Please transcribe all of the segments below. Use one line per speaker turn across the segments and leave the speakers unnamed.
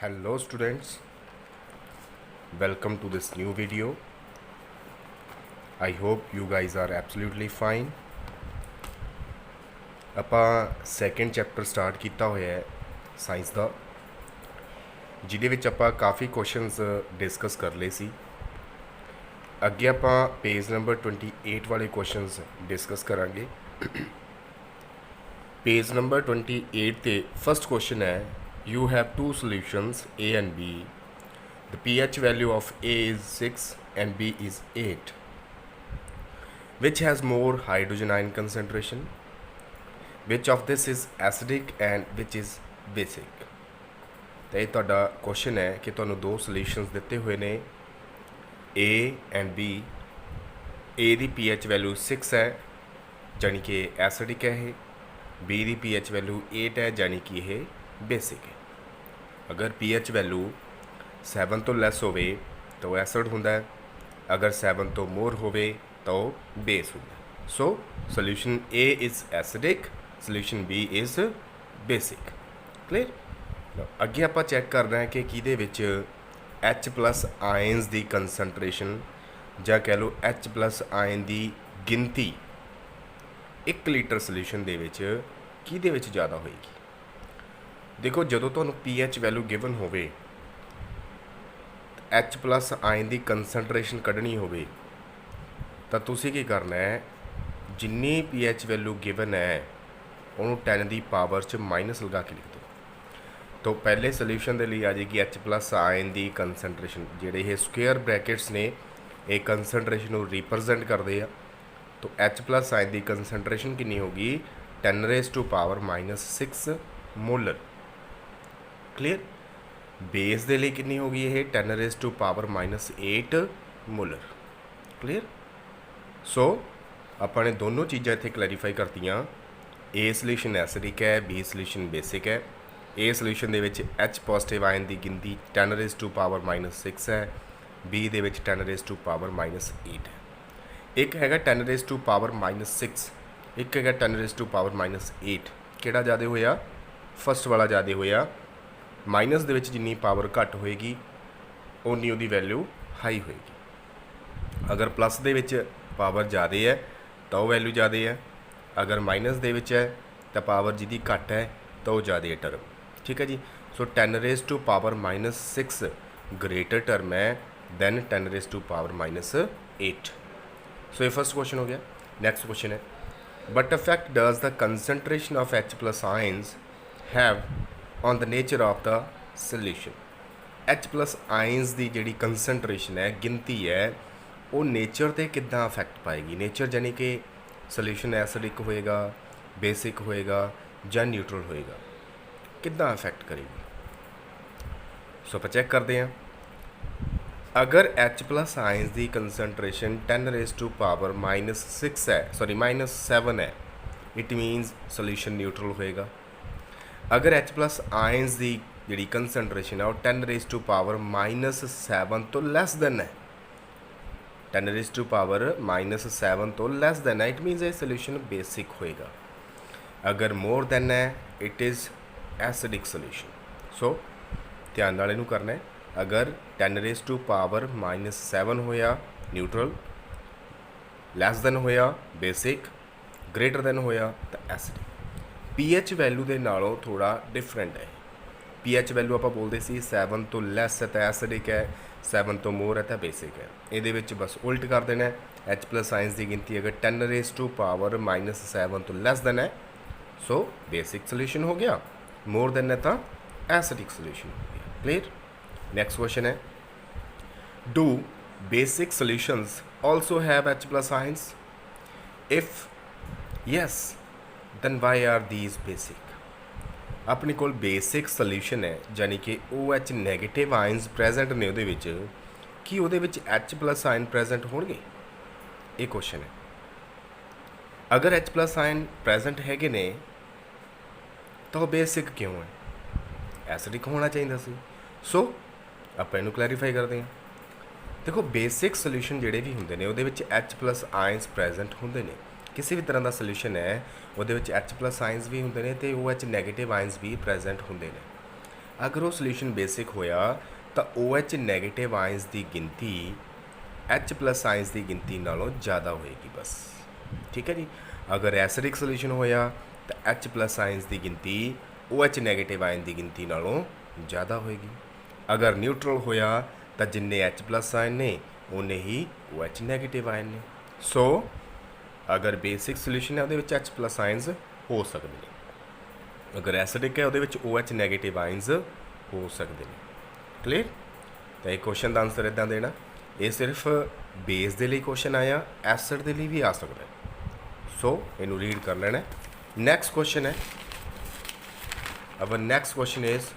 Hello students, welcome to this new video. I hope you guys are absolutely fine. ਆਪਾਂ second chapter start ਕੀਤਾ ਹੋਇਆ ਹੈ science ਦਾ, ਜਿਹਦੇ ਵਿੱਚ ਆਪਾਂ ਕਾਫੀ ਕੁਐਸਚਨਸ ਡਿਸਕਸ ਕਰ ਲਏ ਸੀ। ਅੱਗੇ ਆਪਾਂ ਪੇਜ ਨੰਬਰ 28 ਵਾਲੇ ਕੁਐਸਚਨਸ ਡਿਸਕਸ ਕਰਾਂਗੇ। पेज नंबर 28 ਤੇ फर्स्ट क्वेश्चन है, you have two solutions A and B. The pH value of A is 6 and B is 8. Which has more hydrogen ion concentration? Which of this is acidic and which is basic? ਤੇ ਤੁਹਾਡਾ question है कि ਤੁਹਾਨੂੰ दो solutions ਦਿੱਤੇ ਹੋਏ ਨੇ A and B. A the pH value 6 है ਜਾਨੀ कि acidic है ਇਹ, बी की pH वैल्यू 8 है जानी कि यह बेसिक है। अगर pH वैल्यू 7 तो लैस होवे तो एसिड होंदा है, अगर 7 तो मोर होवे तो बेस होंदा है। So solution A is acidic, solution B is basic. Clear. अगे आप चैक कर रहे हैं कि किहदे विच H+ आयन्स की कंसनट्रेशन जां कह लो H+ आयन की गिनती 1 लीटर सोल्यूशन दे विच किहदे विच ज़्यादा होएगी। देखो जदों तुहानूं pH वैल्यू गिवन होवे, H+ आयन की कंसनट्रेशन कढ़नी होवे तां तुसीं की करना है, जिन्नी pH वैल्यू गिवन है उन्होंने 10 की पावर च माइनस लगा के लिख दो। तो पहले सोल्यूशन के लिए आ जाएगी H+ आयन की कंसनट्रेशन, जिहड़े ये स्क्वेयर ब्रैकेट्स ने ये कंसनट्रेशन को रिप्रजेंट करते हैं। तो H+ आयन की कंसनट्रेशन कितनी होगी, 10⁻⁻6 मोलर। क्लियर। बेस के लिए कितनी होगी ये 10⁻⁻8 मोलर। क्लियर। सो अपने दोनों चीज़ें इतने क्लैरीफाई करतियाँ। ए सोल्यूशन एसिडिक है, बी सोल्यूशन बेसिक है। ए सोल्यूशन के H+ आयन की गिनती 10⁻⁻6 है, बी दे 10⁻⁻8 है। एक हैगा 10⁻⁻6, एक हैगा 10⁻⁻8। किहड़ा ज़्यादा होया, फस्ट वाला ज़्यादा होया। माइनस दे विच जिन्नी पावर घट होएगी उन्नी उहदी वैल्यू हाई होएगी। अगर प्लस दे विच पावर ज़्यादा है तो वैल्यू ज़्यादा है, अगर माइनस दे विच है तो पावर जिहदी घट है तो ज़्यादा है टर्म। ठीक है जी। सो 10⁻⁻6 ग्रेटर टर्म है दैन 10⁻⁻8। सो ये फर्स्ट क्वेश्चन हो गया। नेक्स्ट क्वेश्चन है, but effect does the concentration of H+ ions have on the nature of the solution. H+ ions की जी कंसनट्रेशन है, गिनती है, वो नेचर ते किद्दां इफेक्ट पाएगी। नेचर यानी कि सोल्यूशन एसिडिक होएगा, बेसिक होएगा या न्यूट्रल होएगा, किद्दां इफेक्ट करेगी। सो आप चेक करते हैं। अगर H+ आयन्स की कंसनट्रेशन 10⁻⁻6 है, सॉरी -7 है, इट मीनस सोल्यूशन न्यूट्रल होएगा। अगर H+ आयन्स की जी कंसनट्रेशन है वो 10⁻⁻7 तो लैस दैन है, 10⁻⁻7 तो लैस दैन है, इट मीनस ये सोल्यूशन बेसिक होएगा। अगर मोर दैन है इट इज़ एसिडिक सोल्यूशन। सो ध्यान नाल इहनूं करना है। अगर 10⁻⁻7 होया न्यूट्रल, लैस दैन होया बेसिक, ग्रेटर दैन होया तो एसिडिक। pH वैल्यू के नालों थोड़ा डिफरेंट है। pH वैल्यू आप बोलते सी 7 तो लैस है तो एसिडिक है, 7 तो मोर है तो बेसिक है। ये बस उल्ट कर देना है। H+ आयन्स की गिनती अगर 10⁻⁻7 तो लैस दैन है सो बेसिक सोल्यूशन हो गया, मोर दैन है तो एसिडिक सोल्यूशन हो गया। क्लियर। नेक्स्ट क्वेश्चन है, do basic solutions also have H+ ions? If yes then why are these basic. अपने कोल बेसिक सोल्यूशन है यानी कि OH नैगेटिव आयन्स प्रेजेंट ने उहदे विच, कि उहदे विच H+ आयन प्रेजेंट होणगे, ये क्वेश्चन है। अगर H+ आयन प्रेजेंट हैगे ने तो बेसिक क्यों है, एसिडिक होना चाहिए सी। सो आप इनू क्लैरीफाई करते हैं। देखो बेसिक सोल्यूशन जोड़े भी होंगे ने उहदे विच H+ आयन्स प्रेजेंट होंगे ने। किसी भी तरह का सोल्यूशन है उहदे विच H+ आयन्स भी होंगे ने तो OH नैगेटिव आयन्स भी प्रेजेंट होंगे ने। अगर वो सोल्यूशन बेसिक होया तो OH नैगेटिव आयंस की गिनती H प्लस आयंस की गिनती नालों ज़्यादा होएगी बस। ठीक है जी। अगर एसिडिक सोल्यूशन होया तो H प्लस आयंस की गिनती OH नैगेटिव आयन की गिनती नालों ज़्यादा होएगी। अगर न्यूट्रल होया तो जिन्ने H प्लस आयन ने उन्ने ही OH नैगेटिव आयन ने। सो अगर बेसिक सोल्यूशन है वो H प्लस आयंस हो सकते हैं, अगर एसिडिक है वो OH नैगेटिव आयंस हो सकते हैं। क्लीयर। तो ये क्वेश्चन का आंसर इदा देना, ये सिर्फ बेस के लिए क्वेश्चन आया, एसिड के लिए भी आ सकता है। सो इनू रीड कर लेना। नैक्सट क्वेश्चन है, our next question is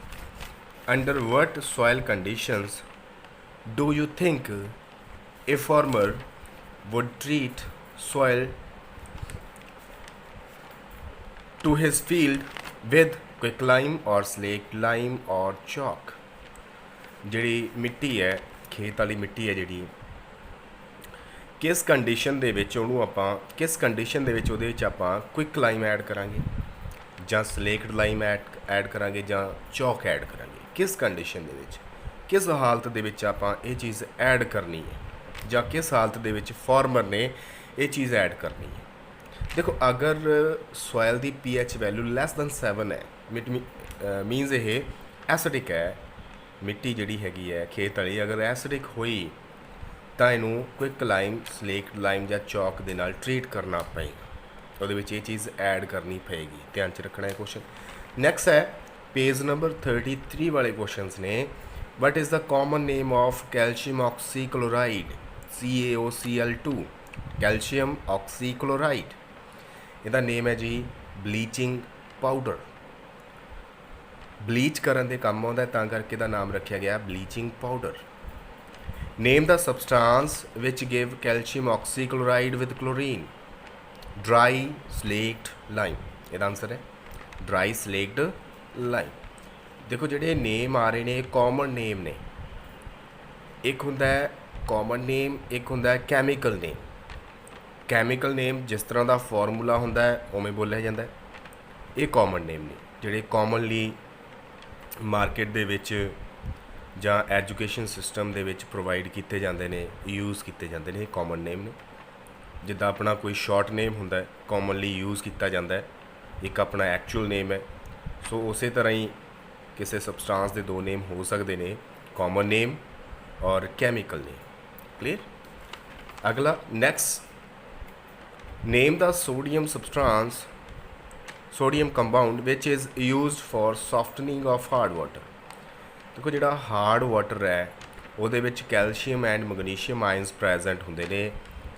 under what soil conditions do you think a farmer would treat soil to his field with quick lime or slaked lime or chalk. जिहड़ी मिट्टी है, खेत वाली मिट्टी है जिहड़ी, किस कंडीशन दे विच उहनूं आपां किस कंडीशन दे विच उहदे विच आपां क्विक लाइम ऐड करांगे जां स्लेक्ड लाइम ऐड करांगे जां चौक ऐड करांगे, किस कंडीशन दे विच, किस हालत दे विच आपां ये चीज़ ऐड करनी है जां किस हालत दे विच फार्मर ने ये चीज़ ऐड करनी है। देखो अगर सॉयल की pH वैल्यू लैस दैन 7 है, मीनस ये एसिडिक है, मिट्टी जिहड़ी हैगी है खेत वाली अगर एसिडिक हुई तो इनू क्विक लाइम स्लेक्ड लाइम या चौक के नाल ट्रीट करना पेगा, वो ये चीज़ ऐड करनी पेगी, ध्यान च रखना है क्वेश्चन। नैक्सट है पेज नंबर 33 वाले क्वेश्चन ने, what is the common name of calcium oxychloride CaOCl2, calcium oxychloride, इसका नेम है जी ब्लीचिंग पाउडर। ब्लीच करन दे काम आउंदा तां करके दा नाम रखा गया bleaching powder. Name the सबसटांस which give calcium oxychloride with chlorine, dry slaked lime. इसका आंसर है ड्राई स्लेक्ड लाइम। देखो जिहड़े नेम आ रहे ने कॉमन नेम ने, एक हुंदा है कॉमन नेम, एक हुंदा है कैमिकल नेम। कैमिकल नेम जिस तरह का फॉर्मूला होंदा है उवें बोलिया जाता है, ये कॉमन नेम ने जिहड़े कॉमनली मार्केट दे विच जां education system they which provide किए जाते हैं, यूज़ किए जाते हैं, कॉमन नेम ने। जिद्दां अपना कोई शॉर्ट नेम होंदा है कॉमनली यूज़ किया जाता है, एक अपना एक्चुअल नेम है। सो उस तरह ही किसी सबसटांस के दो नेम हो सकते हैं, कॉमन नेम और कैमिकल नेम। क्लीयर। अगला next, name the sodium substance sodium compound which is used for softening of hard water. देखो जिहड़ा हार्ड वाटर है उहदे विच calcium and magnesium ions present होंदे ने,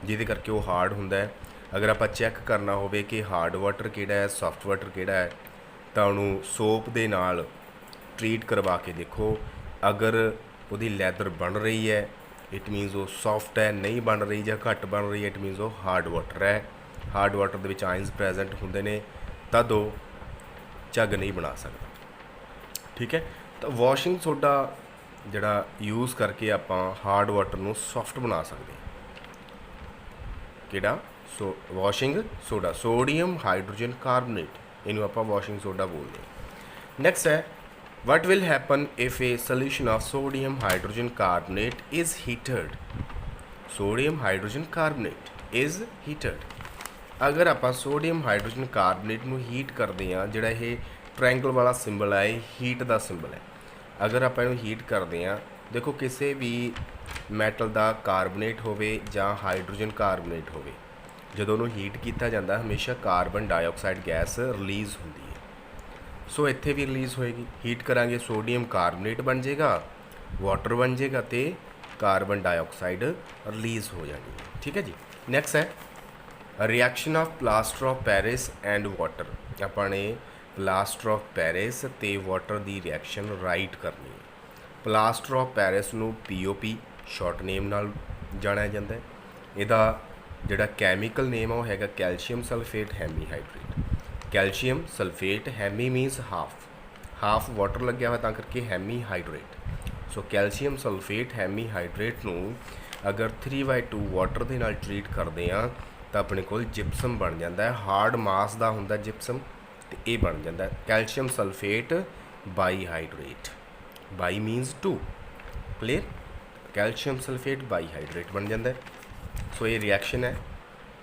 जिहदे करके वो हार्ड हुंदा है। अगर आप चैक करना होवे कि हार्ड वाटर किहड़ा है सॉफ्ट वाटर किहड़ा है, तो उहनूं सोप दे नाल ट्रीट करवा के देखो, अगर उहदी लैदर बन रही है इट मीनस वो सॉफ्ट है, नहीं बन रही या घट बन रही है इट मीनस वो हार्ड वाटर है। हार्ड वाटर दे विच आयंस प्रैजेंट होंदे ने तद वो झग नहीं बना सकता। ठीक है। तो वॉशिंग सोडा जिहड़ा यूज़ करके आपां हार्ड वाटर नूं सॉफ्ट बना सकते हैं, किहड़ा washing soda, sodium hydrogen carbonate, इनू आपां वॉशिंग सोडा बोलते हैं। नैक्सट है what will happen if a solution of sodium hydrogen carbonate is heated. Sodium hydrogen carbonate is heated. अगर आप सोडियम हाइड्रोजन कार्बोनेट में हीट करते हैं, जोड़ा ये ट्रायंगल वाला सिंबल है ये हीट का सिंबल है, अगर आप हीट करते हैं, देखो किसी भी मैटल का कार्बोनेट होवे जां हाइड्रोजन कार्बोनेट होवे, जो उन्होंने हीट किया जाता हमेशा कार्बन डाइऑक्साइड गैस रिलीज़ होती है। सो इत्थे भी रिलीज़ होएगी, हीट करांगे सोडियम कार्बोनेट बन जाएगा, वाटर बन जाएगा तो कार्बन डाइऑक्साइड रिलीज़ हो जानी है। ठीक है जी। नैक्सट है reaction of plaster of Paris and water. अपने प्लास्टर ऑफ पेरिस ते वाटर की रिएक्शन राइट करनी है। प्लास्टर ऑफ पेरिस नूं POP शॉर्ट नेम नाल जानिया जाता है। इहदा जिहड़ा कैमिकल नेम है वो हैगा calcium sulphate hemihydrate. Calcium sulphate hemi means half water लग्या हुआ तां करके hemihydrate. So calcium sulphate hemihydrate नूं अगर 3/2 वाटर दे नाल ट्रीट करते हैं तो अपने को जिप्सम बन जाता है, हार्ड मास का होंदा जिप्सम, तो ये बन जाता है calcium sulphate bihydrate. Bi means 2, clear. Calcium sulphate bihydrate ਬਣ ਜਾਂਦਾ ਹੈ। ਸੋ ਇਹ ਰਿਐਕਸ਼ਨ ਹੈ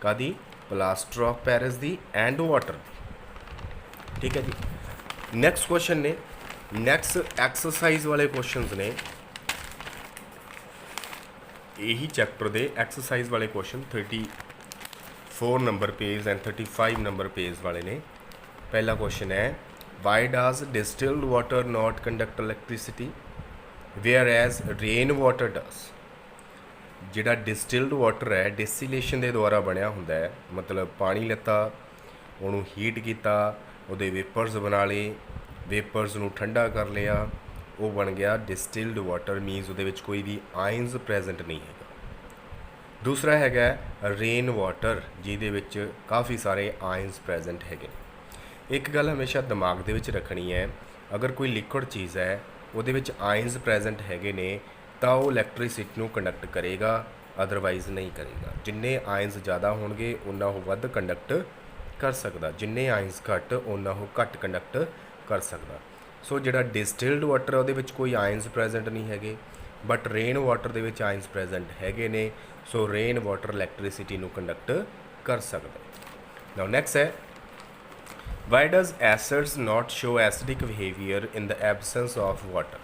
ਕਾਦੀ, ਪਲਾਸਟਰ ਆਫ ਪੈਰਿਸ ਦੀ ਐਂਡ ਵਾਟਰ ਦੀ, ਠੀਕ ਹੈ ਜੀ। ਨੈਕਸਟ ਕੁਐਸਚਨ ਨੇ, ਨੈਕਸਟ ਐਕਸਰਸਾਈਜ਼ ਵਾਲੇ ਕੁਐਸਚਨਸ ਨੇ, ਇਹੀ ਚੈਪਟਰ ਦੇ ਐਕਸਰਸਾਈਜ਼ ਵਾਲੇ question 34 number page and 35 number page ਵਾਲੇ ਨੇ। ਪਹਿਲਾ ਕੁਐਸਚਨ ਹੈ, why does distilled water not conduct electricity whereas rain water does. ਜਿਹੜਾ ਡਿਸਟਿਲਡ ਵਾਟਰ ਹੈ ਡਿਸਟੀਲੇਸ਼ਨ ਦੇ ਦੁਆਰਾ ਬਣਿਆ ਹੁੰਦਾ ਹੈ, ਮਤਲਬ ਪਾਣੀ ਲਿੱਤਾ, ਉਹਨੂੰ ਹੀਟ ਕੀਤਾ, ਉਹਦੇ ਵੇਪਰਸ ਬਣਾ ਲਏ, ਵੇਪਰਸ ਨੂੰ ਠੰਡਾ ਕਰ ਲਿਆ, ਉਹ ਬਣ ਗਿਆ ਡਿਸਟਿਲਡ ਵਾਟਰ, ਮੀਨਸ ਉਹਦੇ ਵਿੱਚ ਕੋਈ ਵੀ ਆਇਨਸ ਪ੍ਰੈਜ਼ੈਂਟ ਨਹੀਂ ਹੈਗਾ। ਦੂਸਰਾ ਹੈਗਾ ਰੇਨ ਵਾਟਰ, ਜਿਹਦੇ ਵਿੱਚ ਕਾਫੀ ਸਾਰੇ ਆਇਨਸ ਪ੍ਰੈਜ਼ੈਂਟ ਹੈਗੇ। ਇੱਕ ਗੱਲ ਹਮੇਸ਼ਾ ਦਿਮਾਗ ਦੇ ਵਿੱਚ ਰੱਖਣੀ ਹੈ, ਅਗਰ ਕੋਈ ਲਿਕੁਇਡ ਚੀਜ਼ ਹੈ ਉਹਦੇ ਵਿੱਚ ਆਇਨਸ ਪ੍ਰੈਜ਼ੈਂਟ ਹੈਗੇ ਨੇ ਤਾਂ ਉਹ ਇਲੈਕਟ੍ਰੀਸਿਟੀ ਨੂੰ ਕੰਡਕਟ ਕਰੇਗਾ, ਅਦਰਵਾਈਜ਼ ਨਹੀਂ ਕਰੇਗਾ। ਜਿੰਨੇ ਆਇਨਸ ਜ਼ਿਆਦਾ ਹੋਣਗੇ ਉਨਾ ਉਹ ਵੱਧ ਕੰਡਕਟ ਕਰ ਸਕਦਾ, ਜਿੰਨੇ ਆਇਨਸ ਘੱਟ ਉਨਾ ਉਹ ਘੱਟ ਕੰਡਕਟ ਕਰ ਸਕਦਾ। ਸੋ ਜਿਹੜਾ ਡਿਸਟਿਲਡ ਵਾਟਰ ਉਹਦੇ ਵਿੱਚ ਕੋਈ ਆਇਨਸ ਪ੍ਰੈਜ਼ੈਂਟ ਨਹੀਂ ਹੈਗੇ, ਬਟ ਰੇਨ ਵਾਟਰ ਦੇ ਵਿੱਚ ਆਇਨਸ ਪ੍ਰੈਜ਼ੈਂਟ ਹੈਗੇ ਨੇ। ਸੋ ਰੇਨ ਵਾਟਰ ਇਲੈਕਟ੍ਰੀਸਿਟੀ ਨੂੰ ਕੰਡਕਟ ਕਰ ਸਕਦਾ। ਨਾਓ ਨੈਕਸਟ ਹੈ, why does acids not show acidic behaviour in the absence of water.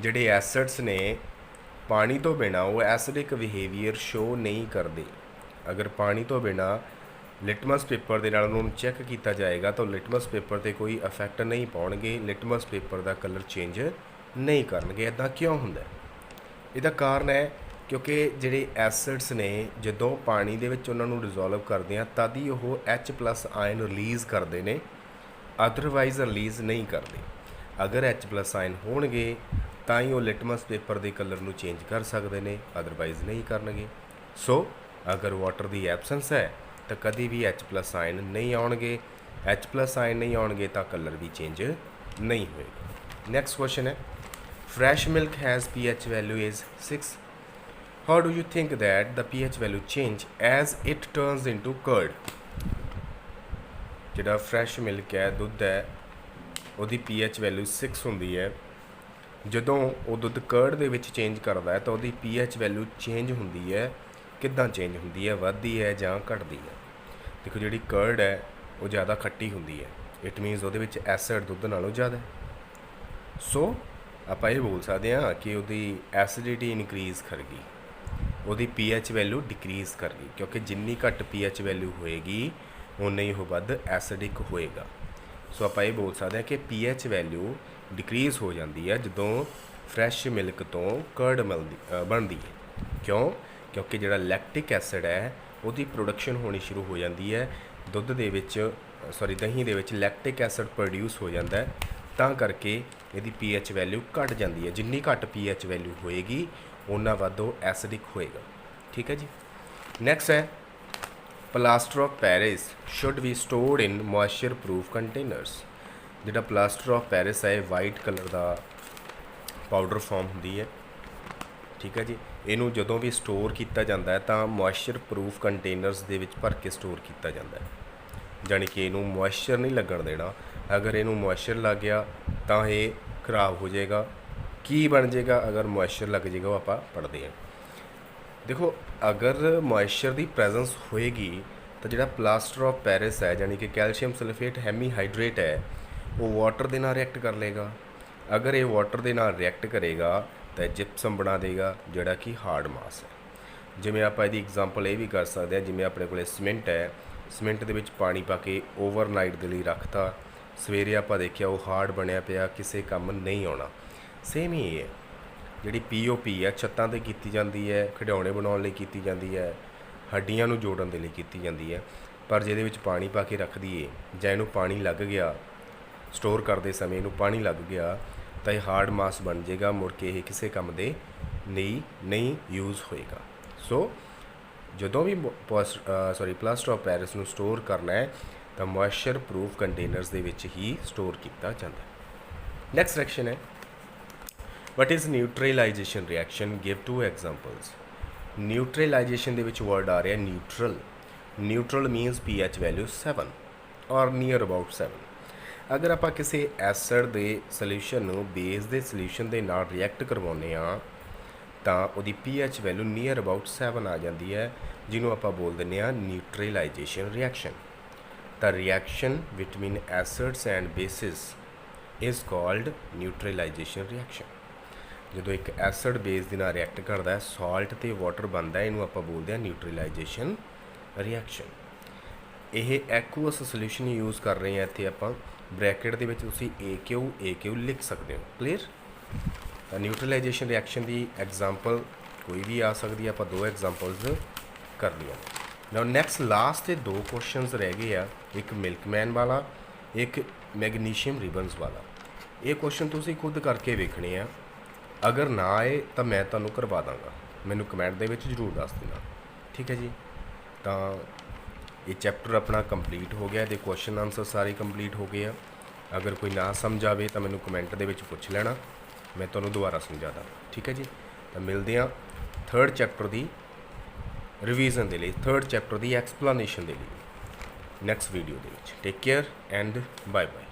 ਜਿਹੜੇ ਐਸਿਡਸ ਨੇ ਪਾਣੀ ਤੋਂ ਬਿਨਾਂ ਉਹ ਐਸਿਡਿਕ ਬਿਹੇਵੀਅਰ ਸ਼ੋ ਨਹੀਂ ਕਰਦੇ। ਅਗਰ ਪਾਣੀ ਤੋਂ ਬਿਨਾਂ ਲਿਟਮਸ ਪੇਪਰ ਦੇ ਨਾਲ ਉਹਨੂੰ ਚੈੱਕ ਕੀਤਾ ਜਾਏਗਾ ਤਾਂ ਲਿਟਮਸ ਪੇਪਰ 'ਤੇ ਕੋਈ ਇਫੈਕਟ ਨਹੀਂ ਪਾਉਣਗੇ, ਲਿਟਮਸ ਪੇਪਰ ਦਾ ਕਲਰ ਚੇਂਜ ਨਹੀਂ ਕਰਨਗੇ। ਇੱਦਾਂ ਕਿਉਂ ਹੁੰਦਾ? ਇਹਦਾ ਕਾਰਨ ਹੈ ਕਿਉਂਕਿ ਜਿਹੜੇ ਐਸਿਡਸ ਨੇ ਜਦੋਂ ਪਾਣੀ ਦੇ ਵਿੱਚ ਉਹਨਾਂ ਨੂੰ ਡਿਜ਼ੋਲਵ ਕਰਦੇ ਆ ਤਦ ਹੀ ਉਹ H+ ਆਇਨ ਰਿਲੀਜ਼ ਕਰਦੇ ਨੇ, ਅਦਰਵਾਈਜ਼ ਰਿਲੀਜ਼ ਨਹੀਂ ਕਰਦੇ। ਅਗਰ H+ ਆਇਨ ਹੋਣਗੇ ਤਾਂ ਹੀ ਉਹ ਲਿਟਮਸ ਪੇਪਰ ਦੇ ਕਲਰ ਨੂੰ ਚੇਂਜ ਕਰ ਸਕਦੇ ਨੇ, ਅਦਰਵਾਈਜ਼ ਨਹੀਂ ਕਰਨਗੇ। ਸੋ ਅਗਰ ਵਾਟਰ ਦੀ ਐਬਸੈਂਸ ਹੈ ਤਾਂ ਕਦੀ ਵੀ H+ ਆਇਨ ਨਹੀਂ ਆਉਣਗੇ, H+ ਆਇਨ ਨਹੀਂ ਆਉਣਗੇ ਤਾਂ ਕਲਰ ਵੀ ਚੇਂਜ ਨਹੀਂ ਹੋਏਗਾ। ਨੈਕਸਟ ਕੁਐਸਚਨ ਹੈ, fresh milk has pH value is 6. How do you think that the pH value change as it turns into curd? ਜਿਹੜਾ ਫਰੈਸ਼ ਮਿਲਕ ਹੈ, ਦੁੱਧ ਹੈ, ਉਹਦੀ pH ਵੈਲਿਊ 6 ਹੁੰਦੀ ਹੈ। ਜਦੋਂ ਉਹ ਦੁੱਧ ਕਰਡ ਦੇ ਵਿੱਚ ਚੇਂਜ ਕਰਦਾ ਹੈ ਤਾਂ ਉਹਦੀ pH ਵੈਲਿਊ ਚੇਂਜ ਹੁੰਦੀ ਹੈ। ਕਿੱਦਾਂ ਚੇਂਜ ਹੁੰਦੀ ਹੈ? ਵੱਧਦੀ ਹੈ ਜਾਂ ਘਟਦੀ ਹੈ? ਦੇਖੋ ਜਿਹੜੀ ਕਰਡ ਹੈ ਉਹ ਜ਼ਿਆਦਾ ਖੱਟੀ ਹੁੰਦੀ ਹੈ, ਇਟ ਮੀਨਸ ਉਹਦੇ ਵਿੱਚ ਐਸਿਡ ਦੁੱਧ ਨਾਲੋਂ ਜ਼ਿਆਦਾ। ਸੋ ਆਪਾਂ ਇਹ ਬੋਲ ਸਕਦੇ ਹਾਂ ਕਿ ਉਹਦੀ ਐਸਿਡਿਟੀ ਇਨਕਰੀਜ਼ ਕਰ ਗਈ, ਉਹਦੀ pH ਵੈਲਿਊ ਡਿਕਰੀਜ਼ ਕਰ ਗਈ, ਕਿਉਂਕਿ ਜਿੰਨੀ ਘੱਟ pH ਵੈਲਿਊ ਹੋਏਗੀ ਉਨਾ ਹੀ ਉਹ ਵੱਧ ਐਸਿਡਿਕ ਹੋਏਗਾ। ਸੋ ਆਪਾਂ ਇਹ ਬੋਲ ਸਕਦੇ ਹਾਂ ਕਿ pH ਵੈਲਿਊ ਡਿਕਰੀਜ਼ ਹੋ ਜਾਂਦੀ ਹੈ ਜਦੋਂ ਫਰੈਸ਼ ਮਿਲਕ ਤੋਂ ਕਰਡ ਬਣਦੀ ਹੈ। ਕਿਉਂ? ਕਿਉਂਕਿ ਜਿਹੜਾ ਲੈਕਟਿਕ ਐਸਿਡ ਹੈ ਉਹਦੀ ਪ੍ਰੋਡਕਸ਼ਨ ਹੋਣੀ ਸ਼ੁਰੂ ਹੋ ਜਾਂਦੀ ਹੈ, ਦੁੱਧ ਦੇ ਵਿੱਚ ਦਹੀਂ ਦੇ ਵਿੱਚ ਲੈਕਟਿਕ ਐਸਿਡ ਪ੍ਰੋਡਿਊਸ ਹੋ ਜਾਂਦਾ ਹੈ, ਤਾਂ ਕਰਕੇ ਇਹਦੀ pH ਵੈਲਿਊ ਘਟ ਜਾਂਦੀ ਹੈ। ਜਿੰਨੀ ਘੱਟ pH ਵੈਲਿਊ ਹੋਏਗੀ ਉਨਾ ਵੱਧ ਉਹ ਐਸਿਡਿਕ ਹੋਏਗਾ। ਠੀਕ ਹੈ ਜੀ। ਨੈਕਸਟ ਹੈ, plaster of Paris should be stored in moisture proof containers. ਜਿਹੜਾ ਪਲਾਸਟਰ ਆਫ ਪੈਰਿਸ ਹੈ ਵਾਈਟ ਕਲਰ ਦਾ ਪਾਊਡਰ ਫਾਰਮ ਹੁੰਦੀ ਹੈ। ਠੀਕ ਹੈ ਜੀ। ਇਹਨੂੰ ਜਦੋਂ ਵੀ ਸਟੋਰ ਕੀਤਾ ਜਾਂਦਾ ਹੈ ਤਾਂ ਮੋਇਸਚਰ ਪ੍ਰੂਫ ਕੰਟੇਨਰਸ ਦੇ ਵਿੱਚ ਭਰ ਕੇ ਸਟੋਰ ਕੀਤਾ ਜਾਂਦਾ ਹੈ, ਜਾਣੀ ਕਿ ਇਹਨੂੰ ਮੋਇਸਚਰ ਨਹੀਂ ਲੱਗਣ ਦੇਣਾ। ਅਗਰ ਇਹਨੂੰ ਮੋਇਸਚਰ ਲੱਗ ਗਿਆ ਤਾਂ ਇਹ ਖਰਾਬ ਹੋ ਜਾਏਗਾ। ਕੀ ਬਣ ਜਾਏਗਾ ਅਗਰ ਮੋਇਸਚਰ ਲੱਗ ਜਾਏਗਾ, ਉਹ ਆਪਾਂ ਪੜ੍ਹਦੇ ਹਾਂ। ਦੇਖੋ, ਅਗਰ ਮੋਇਸਚਰ ਦੀ ਪ੍ਰੈਜ਼ੈਂਸ ਹੋਏਗੀ ਤਾਂ ਜਿਹੜਾ ਪਲਾਸਟਰ ਆਫ ਪੈਰਿਸ ਹੈ, ਜਾਣੀ ਕਿ ਕੈਲਸ਼ੀਅਮ ਸਲਫੇਟ ਹੈਮੀਹਾਈਡਰੇਟ ਹੈ, ਉਹ ਵਾਟਰ ਦੇ ਨਾਲ ਰਿਐਕਟ ਕਰ ਲਏਗਾ। ਅਗਰ ਇਹ ਵਾਟਰ ਦੇ ਨਾਲ ਰਿਐਕਟ ਕਰੇਗਾ ਤਾਂ ਜਿਪਸਮ ਬਣਾ ਦੇਗਾ, ਜਿਹੜਾ ਕਿ ਹਾਰਡ ਮਾਸ ਹੈ। ਜਿਵੇਂ ਆਪਾਂ ਇਹਦੀ ਐਗਜ਼ਾਮਪਲ ਇਹ ਵੀ ਕਰ ਸਕਦੇ ਹਾਂ, ਜਿਵੇਂ ਆਪਣੇ ਕੋਲੇ ਸੀਮੈਂਟ ਹੈ, ਸੀਮੈਂਟ ਦੇ ਵਿੱਚ ਪਾਣੀ ਪਾ ਕੇ ਓਵਰਨਾਈਟ ਦੇ ਲਈ ਰੱਖਤਾ, ਸਵੇਰੇ ਆਪਾਂ ਦੇਖਿਆ ਉਹ ਹਾਰਡ ਬਣਿਆ ਪਿਆ, ਕਿਸੇ ਕੰਮ ਨਹੀਂ ਆਉਣਾ। ਸੇਮ ਹੀ ਇਹ ਹੈ, ਜਿਹੜੀ POP ਹੈ ਛੱਤਾਂ 'ਤੇ ਕੀਤੀ ਜਾਂਦੀ ਹੈ, ਖਿਡੌਣੇ ਬਣਾਉਣ ਲਈ ਕੀਤੀ ਜਾਂਦੀ ਹੈ, ਹੱਡੀਆਂ ਨੂੰ ਜੋੜਨ ਦੇ ਲਈ ਕੀਤੀ ਜਾਂਦੀ ਹੈ। ਪਰ ਜਿਹਦੇ ਵਿੱਚ ਪਾਣੀ ਪਾ ਕੇ ਰੱਖ ਦਈਏ ਜਾਂ ਇਹਨੂੰ ਪਾਣੀ ਲੱਗ ਗਿਆ, ਸਟੋਰ ਕਰਦੇ ਸਮੇਂ ਇਹਨੂੰ ਪਾਣੀ ਲੱਗ ਗਿਆ ਤਾਂ ਇਹ ਹਾਰਡ ਮਾਸ ਬਣ ਜਾਏਗਾ, ਮੁੜ ਕੇ ਇਹ ਕਿਸੇ ਕੰਮ ਦੇ ਲਈ ਨਹੀਂ ਯੂਜ਼ ਹੋਏਗਾ। ਸੋ ਜਦੋਂ ਵੀ ਪਲਾਸਟਰ ਆਫ ਪੈਰਿਸ ਨੂੰ ਸਟੋਰ ਕਰਨਾ ਹੈ ਤਾਂ ਮੋਇਸਚਰ ਪ੍ਰੂਫ ਕੰਟੇਨਰਸ ਦੇ ਵਿੱਚ ਹੀ ਸਟੋਰ ਕੀਤਾ ਜਾਂਦਾ ਹੈ। ਨੈਕਸਟ ਰਿਐਕਸ਼ਨ ਹੈ, what is neutralisation reaction? Give 2 examples. Neutralisation ਦੇ ਵਿੱਚ ਵਰਡ ਆ ਰਿਹਾ neutral. Neutral means pH value 7 or near about 7। ਅਗਰ ਆਪਾਂ ਕਿਸੇ ਐਸਿਡ ਦੇ ਸੋਲਿਊਸ਼ਨ ਨੂੰ ਬੇਸ ਦੇ ਸੋਲਿਊਸ਼ਨ ਦੇ ਨਾਲ ਰਿਐਕਟ ਕਰਵਾਉਂਦੇ ਆ ਤਾਂ ਉਹਦੀ pH ਵੈਲਿਊ ਨੀਅਰ ਅਬਾਊਟ 7 ਆ ਜਾਂਦੀ ਹੈ, ਜਿਹਨੂੰ ਆਪਾਂ ਬੋਲ ਦਿੰਦੇ ਆ ਨਿਊਟਰਲਾਈਜੇਸ਼ਨ ਰਿਐਕਸ਼ਨ। ਤਾਂ reaction between acids and bases is called neutralisation reaction. ਜਦੋਂ ਇੱਕ ਐਸਿਡ ਬੇਸ ਦੇ ਨਾਲ ਰਿਐਕਟ ਕਰਦਾ ਹੈ, ਸਾਲਟ ਤੇ ਵਾਟਰ ਬਣਦਾ, ਇਹਨੂੰ ਆਪਾਂ ਬੋਲਦੇ ਆ ਨਿਊਟਰਲਾਈਜੇਸ਼ਨ ਰਿਐਕਸ਼ਨ। ਇਹ ਐਕੁਅਸ ਸੋਲਿਊਸ਼ਨ ਯੂਜ਼ ਕਰ ਰਹੇ ਆ ਇੱਥੇ ਆਪਾਂ, ਬ੍ਰੈਕਟ ਦੇ ਵਿੱਚ ਤੁਸੀਂ AQ ਲਿਖ ਸਕਦੇ ਹੋ। ਕਲੀਅਰ? ਤਾਂ ਨਿਊਟਰਲਾਈਜੇਸ਼ਨ ਰਿਐਕਸ਼ਨ ਦੀ ਐਗਜ਼ਾਮਪਲ ਕੋਈ ਵੀ ਆ ਸਕਦੀ ਹੈ, ਆਪਾਂ 2 ਐਗਜ਼ਾਮਪਲਸ ਕਰ ਲਈਆਂ। ਨਾਓ ਨੈਕਸਟ ਲਾਸਟ ਤੇ 2 ਕੁਐਸਚਨਸ ਰਹਿ ਗਏ ਆ, ਇੱਕ ਮਿਲਕਮੈਨ ਵਾਲਾ, ਇੱਕ ਮੈਗਨੀਸ਼ੀਅਮ ਰਿਬਨਸ ਵਾਲਾ। ਇਹ ਕੁਐਸਚਨ ਤੁਸੀਂ ਖੁਦ ਕਰਕੇ ਵੇਖਣੇ ਆ, ਅਗਰ ਨਾ ਆਏ ਤਾਂ ਮੈਂ ਤੁਹਾਨੂੰ ਕਰਵਾ ਦਾਂਗਾ, ਮੈਨੂੰ ਕਮੈਂਟ ਦੇ ਵਿੱਚ ਜ਼ਰੂਰ ਦੱਸ ਦੇਣਾ, ਠੀਕ ਹੈ ਜੀ। ਤਾਂ ਇਹ ਚੈਪਟਰ ਆਪਣਾ ਕੰਪਲੀਟ ਹੋ ਗਿਆ, ਇਹਦੇ ਕੁਐਸਚਨ ਆਨਸਰ ਸਾਰੇ ਕੰਪਲੀਟ ਹੋ ਗਏ ਆ। ਅਗਰ ਕੋਈ ਨਾ ਸਮਝ ਆਵੇ ਤਾਂ ਮੈਨੂੰ ਕਮੈਂਟ ਦੇ ਵਿੱਚ ਪੁੱਛ ਲੈਣਾ, ਮੈਂ ਤੁਹਾਨੂੰ ਦੁਬਾਰਾ ਸਮਝਾ ਦਾਂ, ਠੀਕ ਹੈ ਜੀ। ਤਾਂ ਮਿਲਦੇ ਹਾਂ 3rd ਚੈਪਟਰ ਦੀ ਰਿਵੀਜ਼ਨ ਦੇ ਲਈ, 3rd ਚੈਪਟਰ ਦੀ ਐਕਸਪਲੇਨੇਸ਼ਨ ਦੇ ਲਈ ਨੈਕਸਟ ਵੀਡੀਓ ਦੇ ਵਿੱਚ। Take care and bye bye.